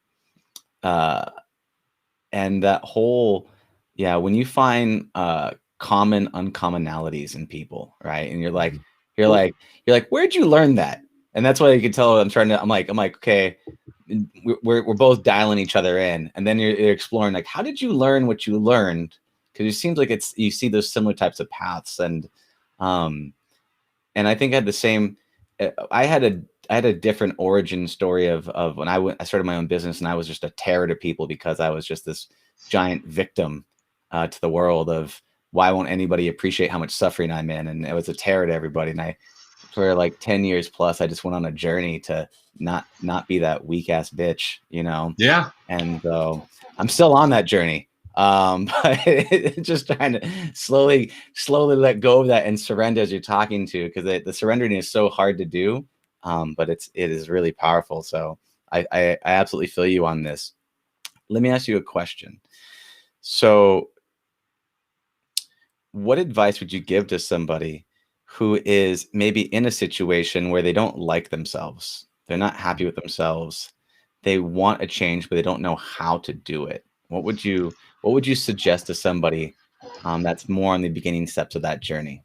that whole, when you find common uncommonalities in people, right? And you're like, where'd you learn that? And that's why you can tell I'm like, okay, we're both dialing each other in. And then you're exploring, like, how did you learn what you learned? Because it seems like you see those similar types of paths. And I think I had the same, I had a different origin story of when I started my own business, and I was just a terror to people because I was just this giant victim to the world of, why won't anybody appreciate how much suffering I'm in? And it was a terror to everybody. And for like 10 years plus, I just went on a journey to not be that weak ass bitch, Yeah. And so I'm still on that journey. But just trying to slowly let go of that and surrender as you're talking to, because the surrendering is so hard to do. But it is really powerful. So I absolutely feel you on this. Let me ask you a question. So what advice would you give to somebody who is maybe in a situation where they don't like themselves? They're not happy with themselves. They want a change, but they don't know how to do it. What would you suggest to somebody that's more on the beginning steps of that journey?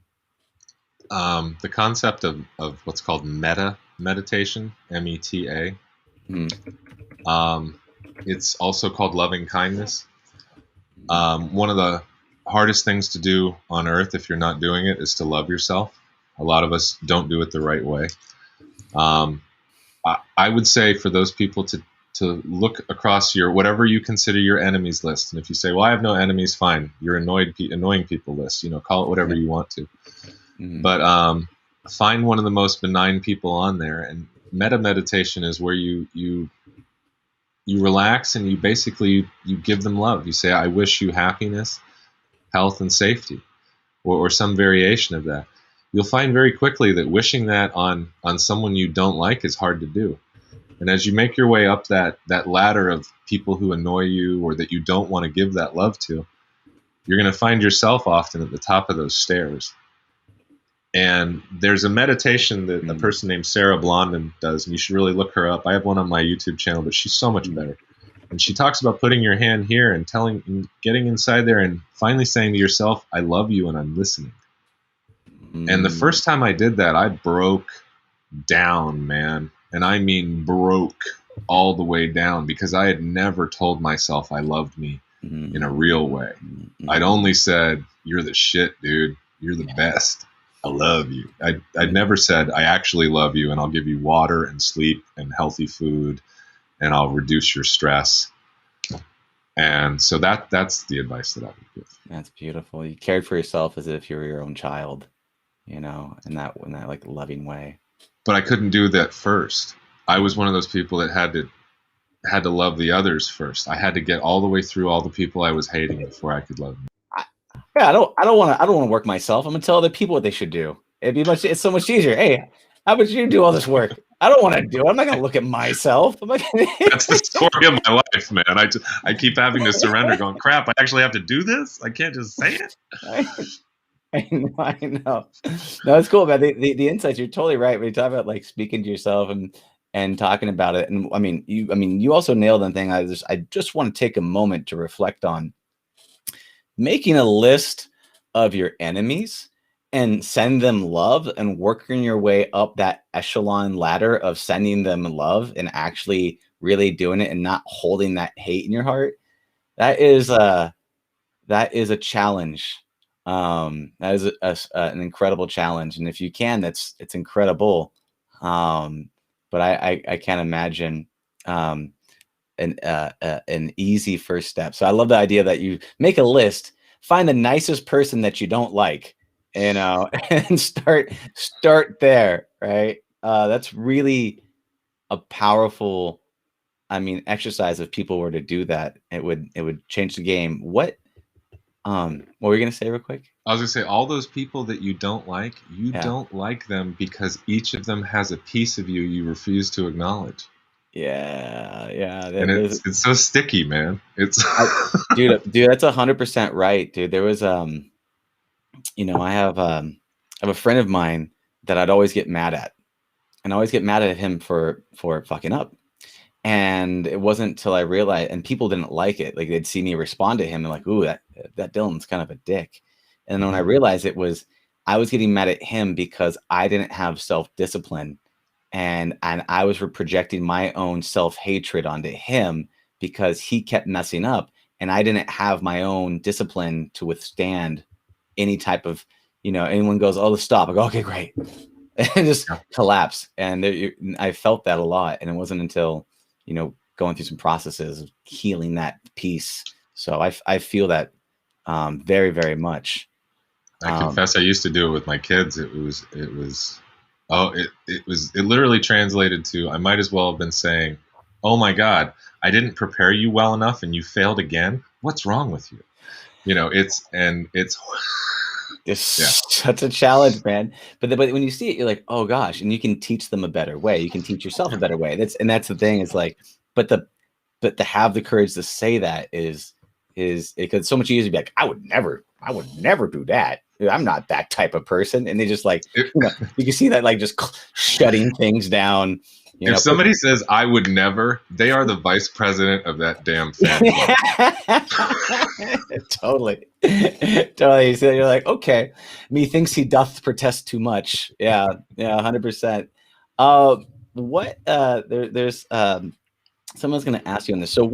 The concept of what's called meditation, META. It's also called loving kindness. One of the hardest things to do on earth, if you're not doing it, is to love yourself. A lot of us don't do it the right way. I would say for those people to look across your, whatever you consider your enemies list. And if you say, well, I have no enemies, fine. Your annoying people list, call it whatever you want to. Mm-hmm. But find one of the most benign people on there. And meditation is where you relax, and you give them love. You say, I wish you happiness, health, and safety, or some variation of that. You'll find very quickly that wishing that on someone you don't like is hard to do. And as you make your way up that ladder of people who annoy you or that you don't want to give that love to, you're going to find yourself often at the top of those stairs. And there's a meditation that a person named Sarah Blondin does, and you should really look her up. I have one on my YouTube channel, but she's so much better. And she talks about putting your hand here and getting inside there and finally saying to yourself, I love you and I'm listening. And the first time I did that, I broke down, man. And I mean broke all the way down, because I had never told myself I loved me in a real way. I'd only said, you're the shit, dude. You're the best. I love you. I'd never said, I actually love you, and I'll give you water and sleep and healthy food, and I'll reduce your stress. And so that's the advice that I would give. That's beautiful. You cared for yourself as if you were your own child, in that like loving way. But I couldn't do that first. I was one of those people that had to love the others first. I had to get all the way through all the people I was hating before I could love them. I don't want to work myself. I'm gonna tell other people what they should do. It's so much easier. Hey, how about you do all this work? I don't want to do it. I'm not gonna look at myself. That's the story of my life, man. I keep having to surrender, going, crap, I actually have to do this? I can't just say it. I know. No, it's cool, man. The insights, you're totally right. When you talk about like speaking to yourself and talking about it. And you also nailed the thing. I just want to take a moment to reflect on making a list of your enemies and send them love and working your way up that echelon ladder of sending them love and actually really doing it and not holding that hate in your heart, that is a challenge. That is an incredible challenge, and if you can, it's incredible. But I can't imagine an easy first step. So I love the idea that you make a list, find the nicest person that you don't like, and start there, right? That's really a powerful, exercise. If people were to do that, it would change the game. What were you gonna say real quick? I was gonna say, all those people that you don't like, you Yeah. don't like them because each of them has a piece of you refuse to acknowledge. Yeah. And it's so sticky, man. It's dude, that's 100% right, dude. There was I have a friend of mine that I'd always get mad at, and I always get mad at him for fucking up. And it wasn't until I realized, and people didn't like it. Like, they'd see me respond to him and like, ooh, that Dylan's kind of a dick. And then when I realized it was, I was getting mad at him because I didn't have self-discipline, and I was projecting my own self-hatred onto him because he kept messing up, and I didn't have my own discipline to withstand any type of, anyone goes, oh, stop. I go, okay, great. And just collapse. And I felt that a lot. And it wasn't until, going through some processes of healing that piece. So I feel that very, very much. I confess, I used to do it with my kids. It literally translated to, I might as well have been saying, oh my God, I didn't prepare you well enough and you failed again. What's wrong with you? It's such a challenge, man. But when you see it, you're like, oh gosh, and you can teach them a better way. You can teach yourself a better way. That's the thing. It's like, but to have the courage to say that is it's so much easier to be like, I would never do that. I'm not that type of person. And they just like, you can see that, like, just shutting things down. If somebody says I would never, they are the vice president of that damn fan club. Totally. So you're like, okay, methinks he doth protest too much. Yeah, 100%. There's someone's going to ask you on this. So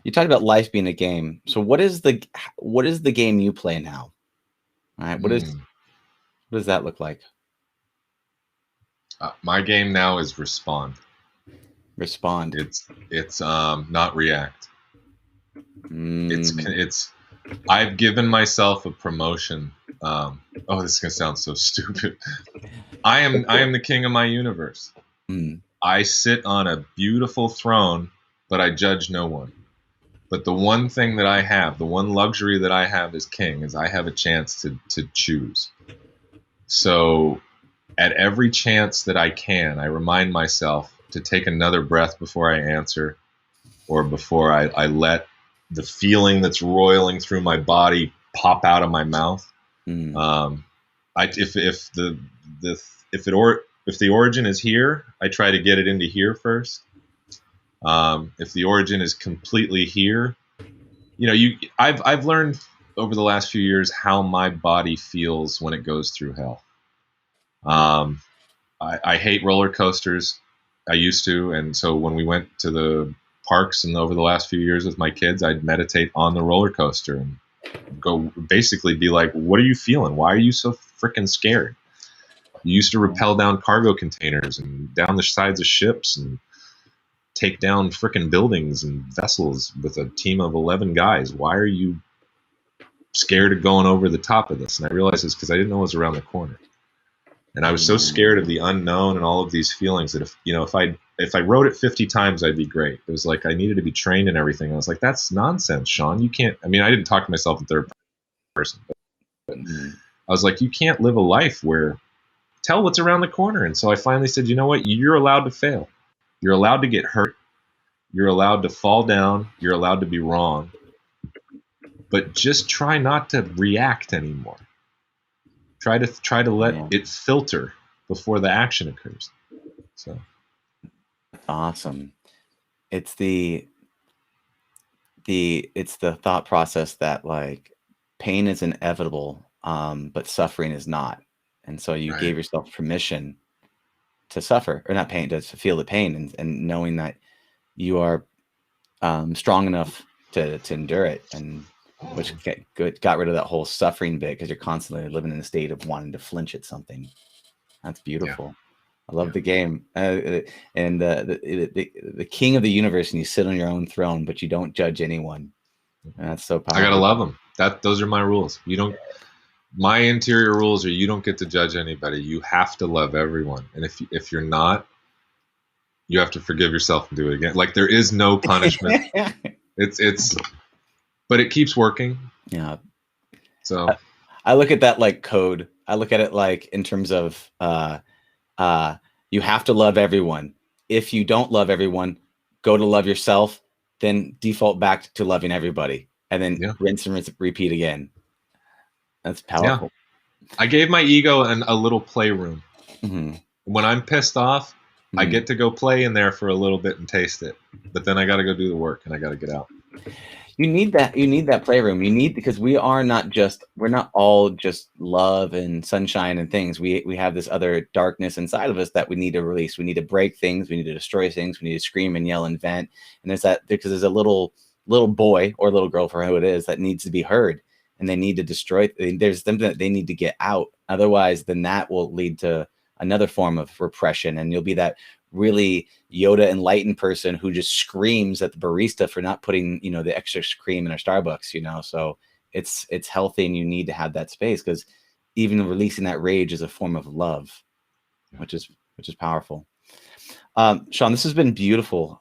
you talked about life being a game. So what is the game you play now? All right. What does that look like? My game now is respond. Respond. It's not react. It's I've given myself a promotion. This is gonna sound so stupid. I am the king of my universe. I sit on a beautiful throne, but I judge no one. But the one thing that I have, the one luxury that I have as king, is I have a chance to choose. So at every chance that I can, I remind myself to take another breath before I answer, or before I let the feeling that's roiling through my body pop out of my mouth. If the origin is here, I try to get it into here first. If the origin is completely here, I've learned over the last few years how my body feels when it goes through hell. I hate roller coasters. I used to, and so when we went to the parks and over the last few years with my kids, I'd meditate on the roller coaster and go basically be like, what are you feeling? Why are you so freaking scared? You used to rappel down cargo containers and down the sides of ships and take down freaking buildings and vessels with a team of 11 guys. Why are you scared of going over the top of this? And I realized it's because I didn't know it was around the corner. And I was so scared of the unknown and all of these feelings that if I wrote it 50 times, I'd be great. It was like I needed to be trained in everything. I was like, that's nonsense, Sean. You can't. I mean, I didn't talk to myself in third person, but I was like, you can't live a life where tell what's around the corner. And so I finally said, you know what? You're allowed to fail. You're allowed to get hurt. You're allowed to fall down. You're allowed to be wrong. But just try not to react anymore. Try to let it filter before the action occurs. So awesome. It's the thought process that, like, pain is inevitable. but suffering is not. And so you Right. gave yourself permission to suffer, or not pain, to feel the pain, and knowing that you are strong enough to endure it, and which got rid of that whole suffering bit, because you're constantly living in a state of wanting to flinch at something. That's beautiful. I love the game, and the king of the universe, and you sit on your own throne, but you don't judge anyone. And that's so powerful. I gotta love them. Those are my rules. You don't. My interior rules are you don't get to judge anybody. You have to love everyone, and if you're not, you have to forgive yourself and do it again. Like there is no punishment. But it keeps working. Yeah. So I look at that like code. I look at it like in terms of you have to love everyone. If you don't love everyone, go to love yourself, then default back to loving everybody, and then rinse and repeat again. That's powerful. Yeah. I gave my ego a little playroom. Mm-hmm. When I'm pissed off, I get to go play in there for a little bit and taste it, but then I got to go do the work and I got to get out. You need that playroom. Because we're not all just love and sunshine and things. We have this other darkness inside of us that we need to release. We need to break things. We need to destroy things. We need to scream and yell and vent. And because there's a little boy or little girl, for who it is, that needs to be heard, and they need to destroy. There's something that they need to get out. Otherwise, then that will lead to another form of repression, and you'll be that really Yoda enlightened person who just screams at the barista for not putting, the extra cream in our Starbucks, so it's healthy, and you need to have that space, because even releasing that rage is a form of love, which is powerful. Sean, this has been beautiful.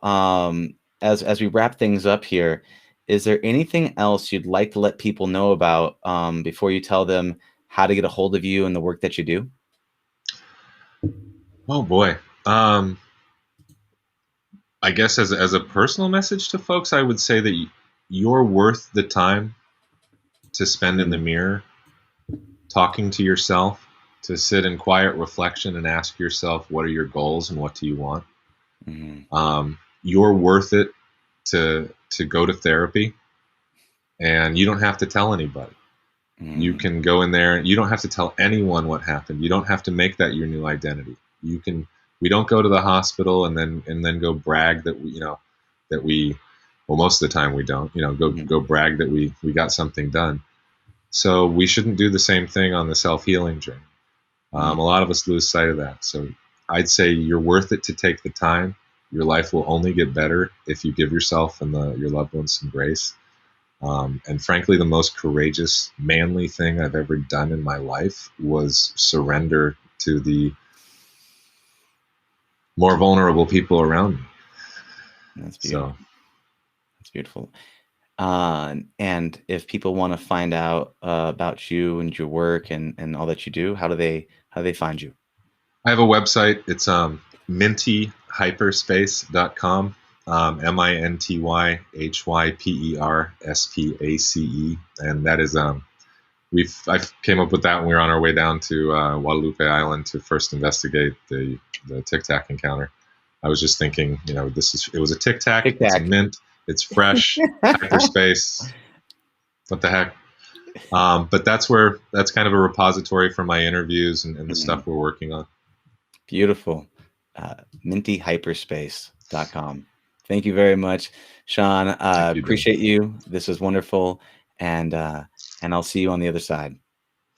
As we wrap things up here, is there anything else you'd like to let people know about before you tell them how to get a hold of you and the work that you do? Oh boy. I guess as a personal message to folks, I would say that you're worth the time to spend in the mirror, talking to yourself, to sit in quiet reflection and ask yourself, what are your goals and what do you want? Mm-hmm. You're worth it to go to therapy, and you don't have to tell anybody. Mm-hmm. You can go in there. You don't have to tell anyone what happened. You don't have to make that your new identity. We don't go to the hospital and then go brag that well, most of the time we don't, go brag that we got something done. So we shouldn't do the same thing on the self-healing journey. A lot of us lose sight of that. So I'd say you're worth it to take the time. Your life will only get better if you give yourself and your loved ones some grace. And frankly, the most courageous, manly thing I've ever done in my life was surrender to the more vulnerable people around me. That's beautiful. That's beautiful. And if people want to find out about you and your work and all that you do, how do they find you? I have a website. It's mintyhyperspace.com. MINTYHYPERSPACE, and that is I came up with that when we were on our way down to Guadalupe Island to first investigate the Tic Tac encounter. I was just thinking, it was a Tic Tac. It's a mint. It's fresh. Hyperspace. What the heck? But that's kind of a repository for my interviews and the stuff we're working on. Beautiful. mintyhyperspace.com. Thank you very much, Sean. Appreciate you. This was wonderful, and I'll see you on the other side.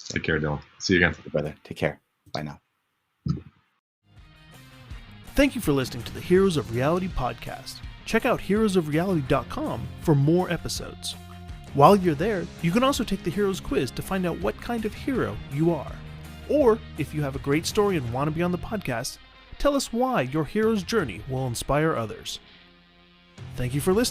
Take care, Dylan. See you again, brother. Take care. Bye now. Thank you for listening to the Heroes of Reality podcast. Check out heroesofreality.com for more episodes. While you're there, you can also take the Heroes quiz to find out what kind of hero you are. Or, if you have a great story and want to be on the podcast, tell us why your hero's journey will inspire others. Thank you for listening.